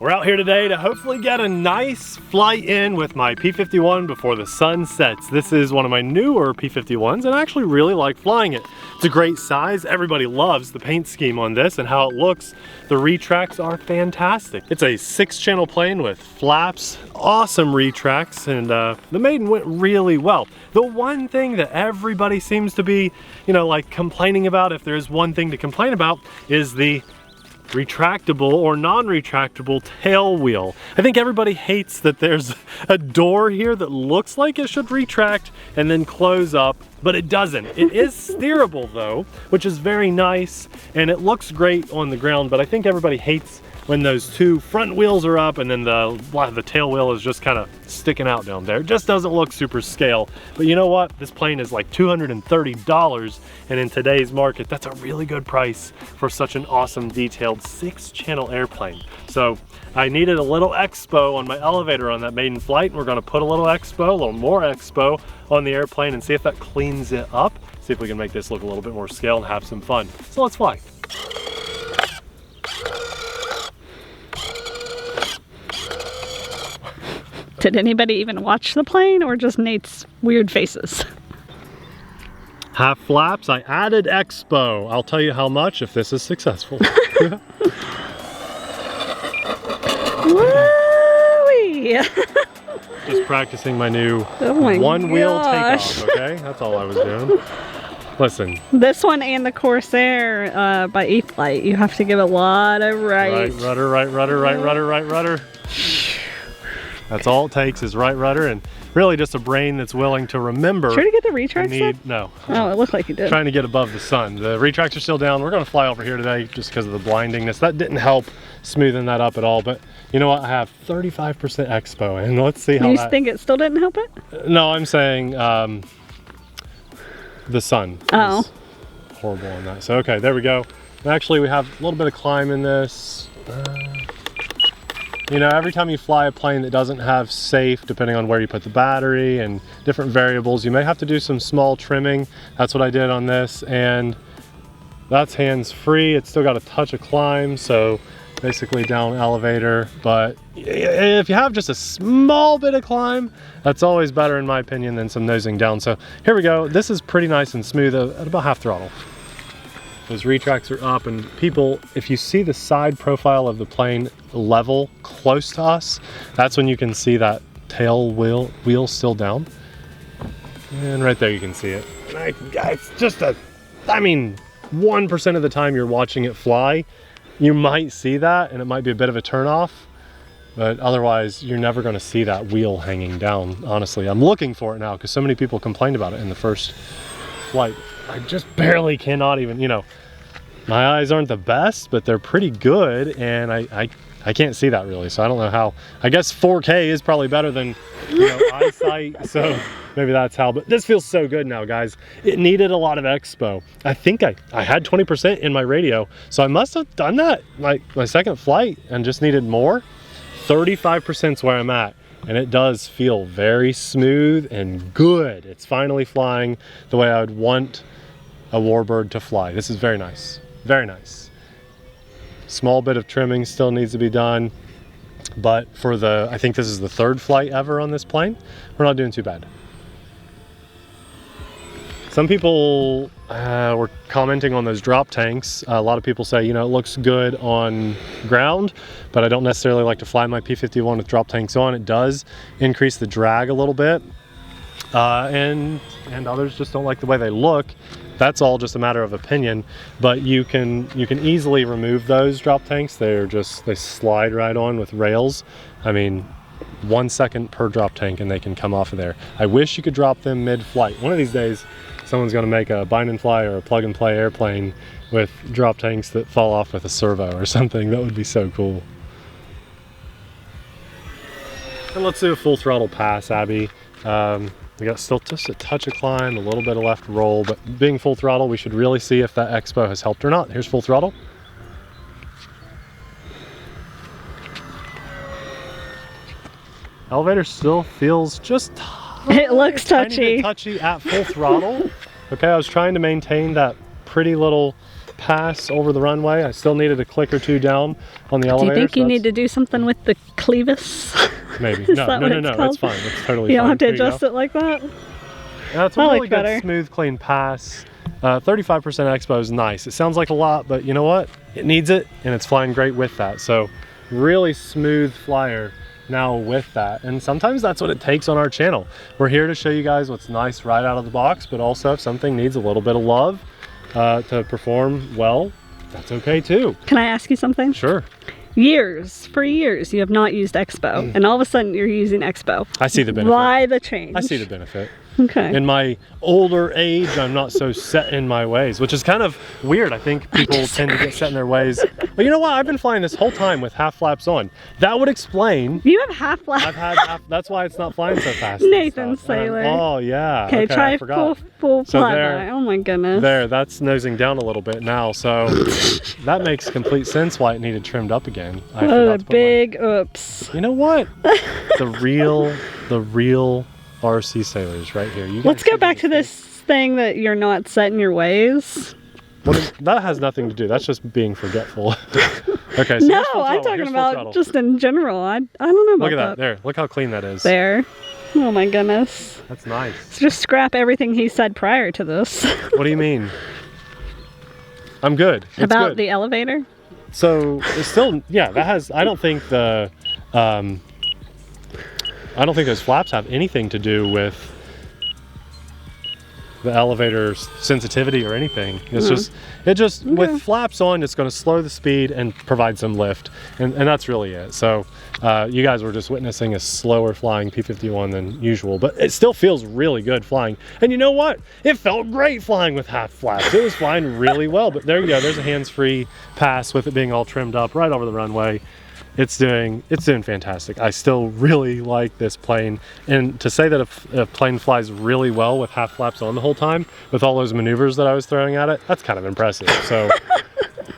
We're out here today to hopefully get a nice flight in with my P-51 before the sun sets. This is one of my newer P-51s and I actually really like flying it. It's a great size. Everybody loves the paint scheme on this and how it looks. The retracts are fantastic. It's a 6-channel plane with flaps, awesome retracts, and the maiden went really well. The one thing that everybody seems to be, like complaining about, if there's one thing to complain about, is the retractable or non-retractable tail wheel. I think everybody hates that there's a door here that looks like it should retract and then close up, but it doesn't. It is steerable though, which is very nice, and it looks great on the ground, but I think everybody hates when those two front wheels are up and then the tail wheel is just kind of sticking out down there. It just doesn't look super scale. But you know what? This plane is like $230, and in today's market, that's a really good price for such an awesome detailed 6-channel airplane. So I needed a little expo on my elevator on that maiden flight, and we're gonna put a little more expo on the airplane and see if that cleans it up. See if we can make this look a little bit more scale and have some fun. So let's fly. Did anybody even watch the plane or just Nate's weird faces? Half flaps, I added expo. I'll tell you how much if this is successful. Woo-wee! Just practicing my new one-wheel takeoff, okay? That's all I was doing. Listen. This one and the Corsair by E-Flight, you have to give a lot of right. Right rudder, right rudder, right rudder, right rudder. That's all it takes is right rudder, and really just a brain that's willing to remember. Sure to get the retracts up? No. Oh, it looked like you did. Trying to get above the sun. The retracts are still down. We're going to fly over here today just because of the blindingness. That didn't help smoothing that up at all, but you know what? I have 35% expo, and let's see how You think it still didn't help it? No, I'm saying the sun is horrible on that. So, okay, there we go. And actually, we have a little bit of climb in this. Every time you fly a plane that doesn't have safe, depending on where you put the battery and different variables, you may have to do some small trimming. That's what I did on this, and that's hands-free. It's still got a touch of climb, so basically down elevator. But if you have just a small bit of climb, that's always better in my opinion than some nosing down. So here we go. This is pretty nice and smooth at about half throttle. Those retracts are up, and people, if you see the side profile of the plane level close to us, that's when you can see that tail wheel still down. And right there you can see it. And it's just 1% of the time you're watching it fly, you might see that, and it might be a bit of a turn off, but otherwise you're never gonna see that wheel hanging down, honestly. I'm looking for it now because so many people complained about it in the first flight. I just barely cannot even, my eyes aren't the best, but they're pretty good, and I can't see that really, so I don't know how. I guess 4K is probably better than eyesight, so maybe that's how, but this feels so good now, guys. It needed a lot of expo. I think I had 20% in my radio, so I must have done that like my second flight and just needed more. 35% is where I'm at. And it does feel very smooth and good. It's finally flying the way I would want a warbird to fly. This is very nice, very nice. Small bit of trimming still needs to be done, but for I think this is the 3rd flight ever on this plane, we're not doing too bad. Some people were commenting on those drop tanks. A lot of people say, it looks good on ground, but I don't necessarily like to fly my P-51 with drop tanks on. It does increase the drag a little bit, and others just don't like the way they look. That's all just a matter of opinion, but you can easily remove those drop tanks. They slide right on with rails. 1 second per drop tank and they can come off of there. I wish you could drop them mid-flight. One of these days, someone's gonna make a bind and fly or a plug and play airplane with drop tanks that fall off with a servo or something. That would be so cool. And let's do a full throttle pass, Abby. We got still just a touch of climb, a little bit of left roll, but being full throttle, we should really see if that expo has helped or not. Here's full throttle. Elevator still feels just it looks touchy. Touchy at full throttle. Okay, I was trying to maintain that pretty little pass over the runway. I still needed a click or two down on the elevator. Do you think you need to do something with the clevis? Maybe. Is No, that what it's called? it's fine. It's totally fine. You don't have to Here you adjust go. it like that? Yeah, it's a I really like good, better. smooth, clean pass. 35% expo is nice. It sounds like a lot, but you know what? It needs it, and it's flying great with that. So really smooth flyer now with that. And sometimes that's what it takes on our channel. We're here to show you guys what's nice right out of the box, but also if something needs a little bit of love to perform well, that's okay too. Can I ask you something? Sure. For years, you have not used Expo, and all of a sudden you're using Expo. I see the benefit. Why the change? I see the benefit. Okay. In my older age, I'm not so set in my ways, which is kind of weird. I think people tend to get set in their ways. But you know what? I've been flying this whole time with half flaps on. That would explain. You have half flaps. I've had half, that's why it's not flying so fast. Nathan Sailor. Oh yeah. Okay, try I forgot. full So flat. there- Oh my goodness. There, that's nosing down a little bit now, so that makes complete sense why it needed trimmed up again. I forgot Oh, to put big oops. You know what? the real RC Sailors right here. You Let's guys go see back to this thing that you're not set in your ways. That has nothing to do. That's just being forgetful. Okay. So No, here's full I'm throttle. talking Here's full about throttle. just in general. I don't know about Look at that. There. Look how clean that is. There. Oh my goodness. That's nice. So just scrap everything he said prior to this. What do you mean? I'm good. It's About good. the elevator? So it's still, yeah, that has, I don't think the, I don't think those flaps have anything to do with the elevator's sensitivity or anything. It's just, with flaps on, it's going to slow the speed and provide some lift. And that's really it. So you guys were just witnessing a slower flying P-51 than usual, but it still feels really good flying. And you know what? It felt great flying with half flaps. It was flying really well, but there you go. There's a hands-free pass with it being all trimmed up right over the runway. It's doing fantastic. I still really like this plane. And to say that a plane flies really well with half flaps on the whole time, with all those maneuvers that I was throwing at it, that's kind of impressive. So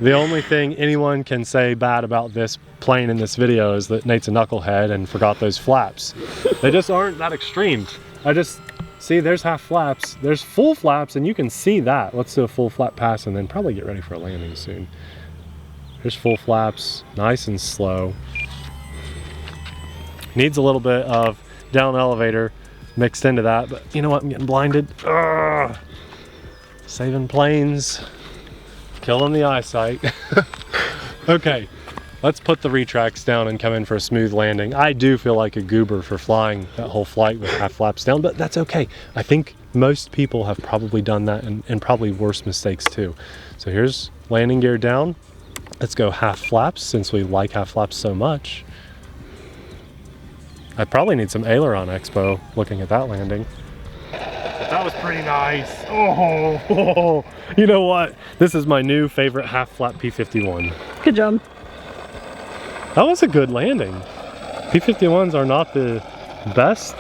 the only thing anyone can say bad about this plane in this video is that Nate's a knucklehead and forgot those flaps. They just aren't that extreme. See, there's half flaps. There's full flaps, and you can see that. Let's do a full flap pass and then probably get ready for a landing soon. There's full flaps, nice and slow. Needs a little bit of down elevator mixed into that, but you know what, I'm getting blinded. Ugh. Saving planes, killing the eyesight. Okay, let's put the retracts down and come in for a smooth landing. I do feel like a goober for flying that whole flight with half flaps down, but that's okay. I think most people have probably done that and probably worse mistakes too. So here's landing gear down. Let's go half flaps since we like half flaps so much. I probably need some aileron expo looking at that landing. That was pretty nice. Oh, you know what? This is my new favorite half flap P-51. Good job. That was a good landing. P-51s are not the best,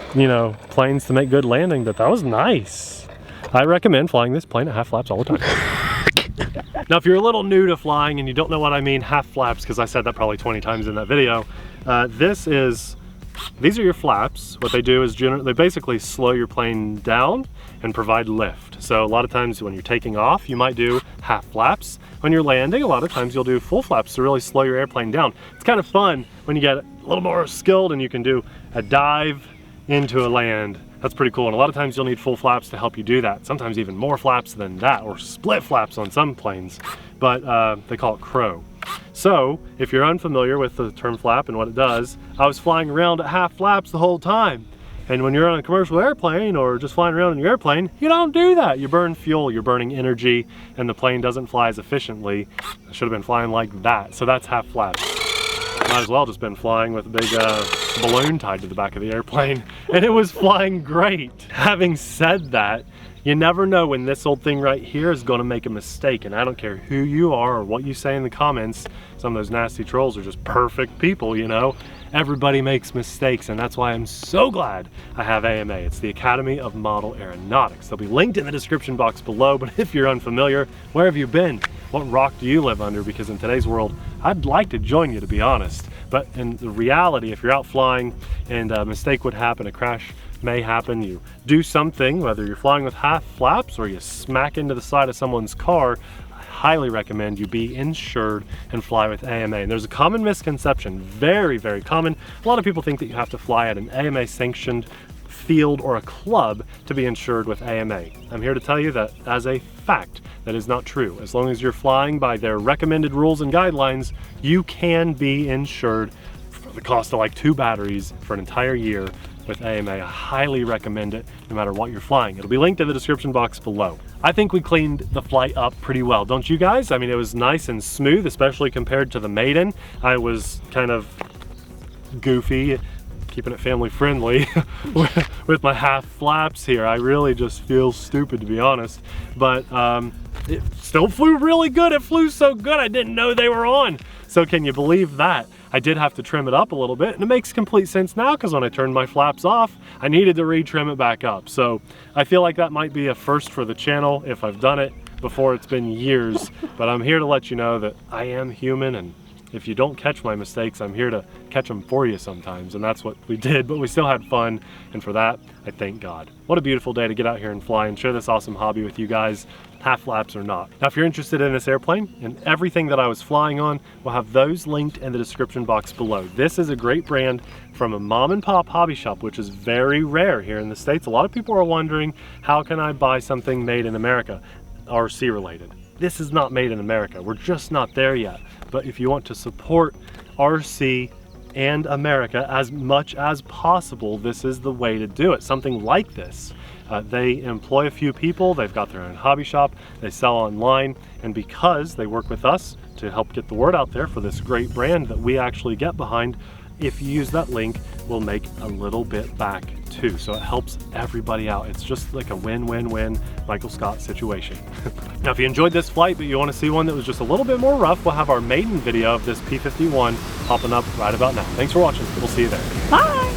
planes to make good landing, but that was nice. I recommend flying this plane at half flaps all the time. Now, if you're a little new to flying and you don't know what I mean half flaps, because I said that probably 20 times in that video, these are your flaps. What they do is they basically slow your plane down and provide lift. So a lot of times when you're taking off, you might do half flaps. When you're landing, a lot of times you'll do full flaps to really slow your airplane down. It's kind of fun when you get a little more skilled and you can do a dive into a land. That's pretty cool, and a lot of times you'll need full flaps to help you do that. Sometimes even more flaps than that, or split flaps on some planes, but they call it crow. So, if you're unfamiliar with the term flap and what it does, I was flying around at half flaps the whole time. And when you're on a commercial airplane or just flying around in your airplane, you don't do that. You burn fuel, you're burning energy, and the plane doesn't fly as efficiently. I should have been flying like that, so that's half flaps. Might as well just been flying with a big balloon tied to the back of the airplane, and it was flying great. Having said that, you never know when this old thing right here is going to make a mistake, and I don't care who you are or what you say in the comments. Some of those nasty trolls are just perfect people, Everybody makes mistakes, and that's why I'm so glad I have AMA. It's the Academy of Model Aeronautics. They'll be linked in the description box below, but if you're unfamiliar, where have you been? What rock do you live under? Because in today's world, I'd like to join you, to be honest. But in the reality, if you're out flying and a mistake would happen, a crash may happen, you do something, whether you're flying with half flaps or you smack into the side of someone's car, I highly recommend you be insured and fly with AMA. And there's a common misconception, very, very common. A lot of people think that you have to fly at an AMA sanctioned field or a club to be insured with AMA. I'm here to tell you that as a fact, that is not true. As long as you're flying by their recommended rules and guidelines, you can be insured for the cost of like 2 batteries for an entire year with AMA. I highly recommend it no matter what you're flying. It'll be linked in the description box below. I think we cleaned the flight up pretty well, don't you guys? I mean, it was nice and smooth, especially compared to the maiden. I was kind of goofy, keeping it family friendly with my half flaps here. I really just feel stupid, to be honest, but it still flew really good. It flew so good I didn't know they were on. So can you believe that? I did have to trim it up a little bit, and it makes complete sense now because when I turned my flaps off, I needed to re-trim it back up. So I feel like that might be a first for the channel if I've done it before. It's been years, but I'm here to let you know that I am human, and if you don't catch my mistakes, I'm here to catch them for you sometimes, and that's what we did, but we still had fun, and for that, I thank God. What a beautiful day to get out here and fly and share this awesome hobby with you guys, half flaps or not. Now, if you're interested in this airplane and everything that I was flying on, we'll have those linked in the description box below. This is a great brand from a mom and pop hobby shop, which is very rare here in the States. A lot of people are wondering, how can I buy something made in America, RC related? This is not made in America. We're just not there yet. But if you want to support RC and America as much as possible, this is the way to do it. Something like this. They employ a few people, they've got their own hobby shop, they sell online, and because they work with us to help get the word out there for this great brand that we actually get behind, if you use that link, we'll make a little bit back too. So it helps everybody out. It's just like a win-win-win Michael Scott situation. Now, if you enjoyed this flight, but you want to see one that was just a little bit more rough, we'll have our maiden video of this P-51 popping up right about now. Thanks for watching. We'll see you there. Bye.